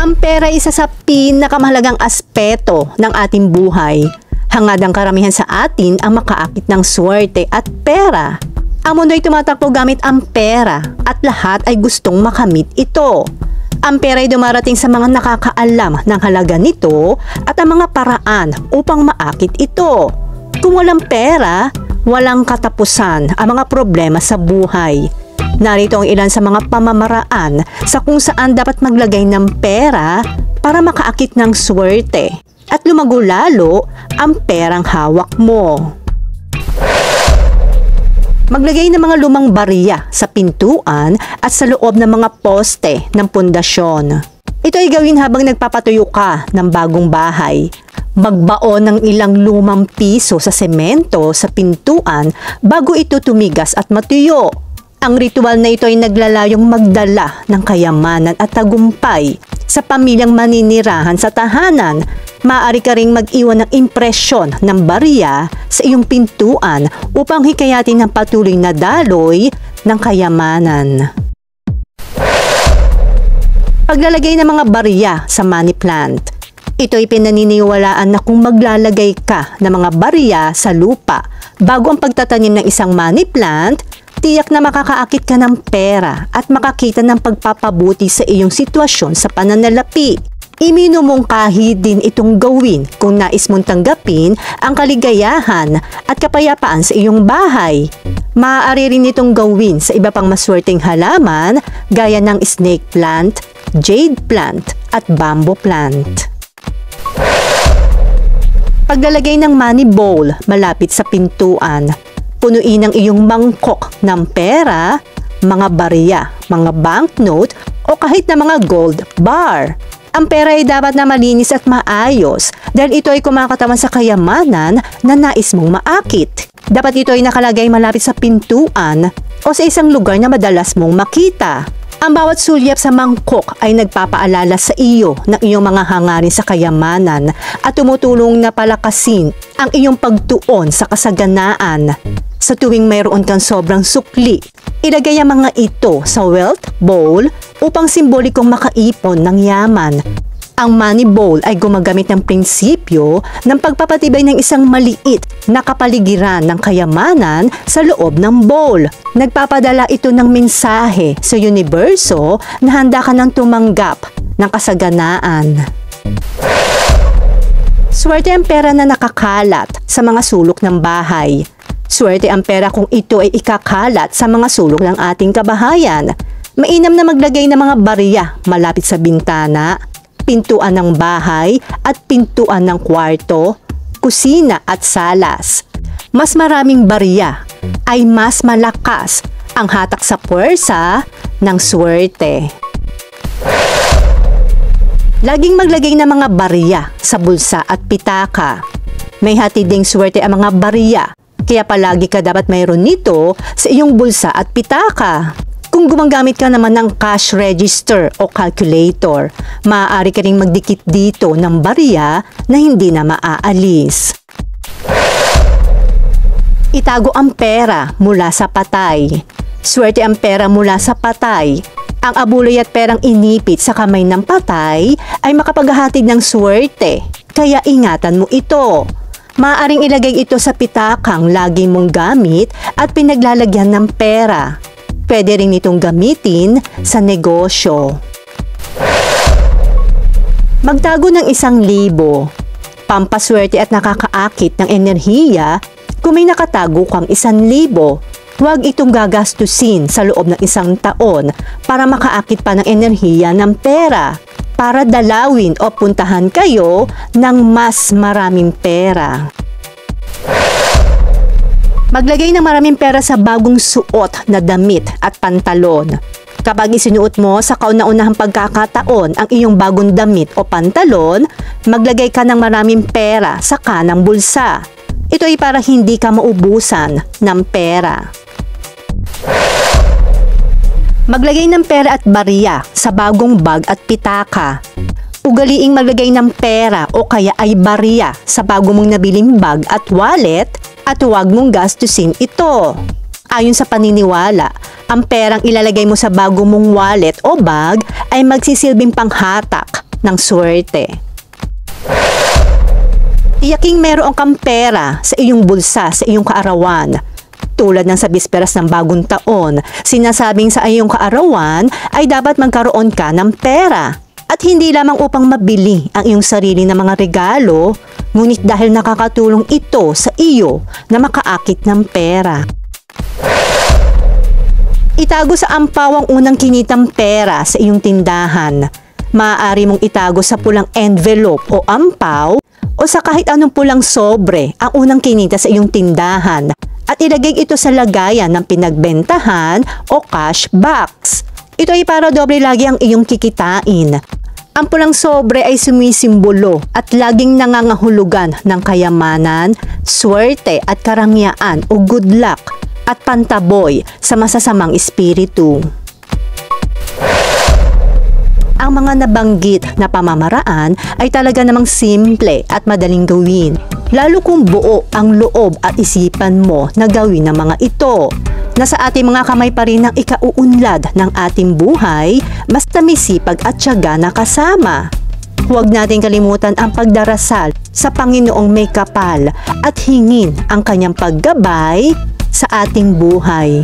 Ang pera ay isa sa pinakamahalagang aspeto ng ating buhay. Hangad ang karamihan sa atin ang makaakit ng swerte at pera. Ang mundo ay tumatakbo gamit ang pera at lahat ay gustong makamit ito. Ang pera ay dumarating sa mga nakakaalam ng halaga nito at ang mga paraan upang maakit ito. Kung walang pera, walang katapusan ang mga problema sa buhay. Narito ang ilan sa mga pamamaraan sa kung saan dapat maglagay ng pera para makaakit ng swerte at lumago lalo ang perang hawak mo. Maglagay ng mga lumang barya sa pintuan at sa loob ng mga poste ng pundasyon. Ito ay gawin habang nagpapatuyo ka ng bagong bahay. Magbaon ng ilang lumang piso sa semento sa pintuan bago ito tumigas at matuyo. Ang ritual na ito ay naglalayong magdala ng kayamanan at tagumpay sa pamilyang maninirahan sa tahanan. Maaari ka ring mag-iwan ng impresyon ng barya sa iyong pintuan upang hikayatin ang patuloy na daloy ng kayamanan. Paglalagay ng mga barya sa money plant. Ito ay pinaniniwalaan na kung maglalagay ka ng mga barya sa lupa bago ang pagtatanim ng isang money plant, tiyak na makakaakit ka ng pera at makakita ng pagpapabuti sa iyong sitwasyon sa pananalapi. Iminumungkahi din itong gawin kung nais mong tanggapin ang kaligayahan at kapayapaan sa iyong bahay. Maaari rin itong gawin sa iba pang maswerteng halaman gaya ng snake plant, jade plant at bamboo plant. Paglalagay ng money bowl malapit sa pintuan. Punuin ang iyong mangkok ng pera, mga barya, mga banknote o kahit na mga gold bar. Ang pera ay dapat na malinis at maayos dahil ito ay kumakatawan sa kayamanan na nais mong maakit. Dapat ito ay nakalagay malapit sa pintuan o sa isang lugar na madalas mong makita. Ang bawat sulyap sa mangkok ay nagpapaalala sa iyo ng iyong mga hangarin sa kayamanan at tumutulong na palakasin ang iyong pagtuon sa kasaganaan. Sa tuwing mayroon kang sobrang sukli, ilagay ang mga ito sa wealth bowl upang simbolikong makaipon ng yaman. Ang money bowl ay gumagamit ng prinsipyo ng pagpapatibay ng isang maliit na kapaligiran ng kayamanan sa loob ng bowl. Nagpapadala ito ng mensahe sa universo na handa ka nang tumanggap ng kasaganaan. Swerte ang pera na nakakalat sa mga sulok ng bahay. Swerte ang pera kung ito ay ikakalat sa mga sulok ng ating kabahayan. Mainam na maglagay ng mga barya malapit sa bintana, pintuan ng bahay at pintuan ng kwarto, kusina at salas. Mas maraming barya ay mas malakas ang hatak sa puwersa ng swerte. Laging maglagay ng mga barya sa bulsa at pitaka. May hatid ding swerte ang mga barya, kaya palagi ka dapat mayroon nito sa iyong bulsa at pitaka. Kung gumagamit ka naman ng cash register o calculator, maaari ka ring magdikit dito ng barya na hindi na maaalis. Itago ang pera mula sa patay. Swerte ang pera mula sa patay. Ang abuloy at perang inipit sa kamay ng patay ay makapaghahatid ng swerte, kaya ingatan mo ito. Maaaring ilagay ito sa pitakang lagi mong gamit at pinaglalagyan ng pera. Pwede rin itong gamitin sa negosyo. Magtago ng 1,000. Pampaswerte at nakakaakit ng enerhiya. Kung may nakatago kang 1,000, huwag itong gagastusin sa loob ng 1 taon para makaakit pa ng enerhiya ng pera, para dalawin o puntahan kayo ng mas maraming pera. Maglagay ng maraming pera sa bagong suot na damit at pantalon. Kapag isinuot mo sa kauna-unahang pagkakataon ang iyong bagong damit o pantalon, maglagay ka ng maraming pera sa kanang bulsa. Ito ay para hindi ka maubusan ng pera. Maglagay ng pera at barya sa bagong bag at pitaka. Ugaliing maglagay ng pera o kaya ay barya sa bago mong nabiling bag at wallet at huwag mong gastusin ito. Ayon sa paniniwala, ang perang ilalagay mo sa bago mong wallet o bag ay magsisilbing panghatak ng swerte. Tiyaking meron kang pera sa iyong bulsa sa iyong kaarawan. Tulad ng sa bisperas ng bagong taon, sinasabing sa iyong kaarawan ay dapat magkaroon ka ng pera. At hindi lamang upang mabili ang iyong sarili ng mga regalo, ngunit dahil nakakatulong ito sa iyo na makaakit ng pera. Itago sa ampaw ang unang kinitang pera sa iyong tindahan. Maaari mong itago sa pulang envelope o ampaw o sa kahit anong pulang sobre ang unang kinita sa iyong tindahan at ilagay ito sa lagayan ng pinagbentahan o cash box. Ito ay para doble lagi ang iyong kikitain. Ang pulang sobre ay sumisimbolo at laging nangangahulugan ng kayamanan, swerte at karangyaan o good luck at pantaboy sa masasamang espiritu. Ang mga nabanggit na pamamaraan ay talaga namang simple at madaling gawin, lalo kung buo ang loob at isipan mo na gawin ang mga ito. Nasa ating mga kamay pa rin ang ikauunlad ng ating buhay, basta may sipag at tiyaga na kasama. Huwag natin kalimutan ang pagdarasal sa Panginoong may kapal at hingin ang kanyang paggabay sa ating buhay.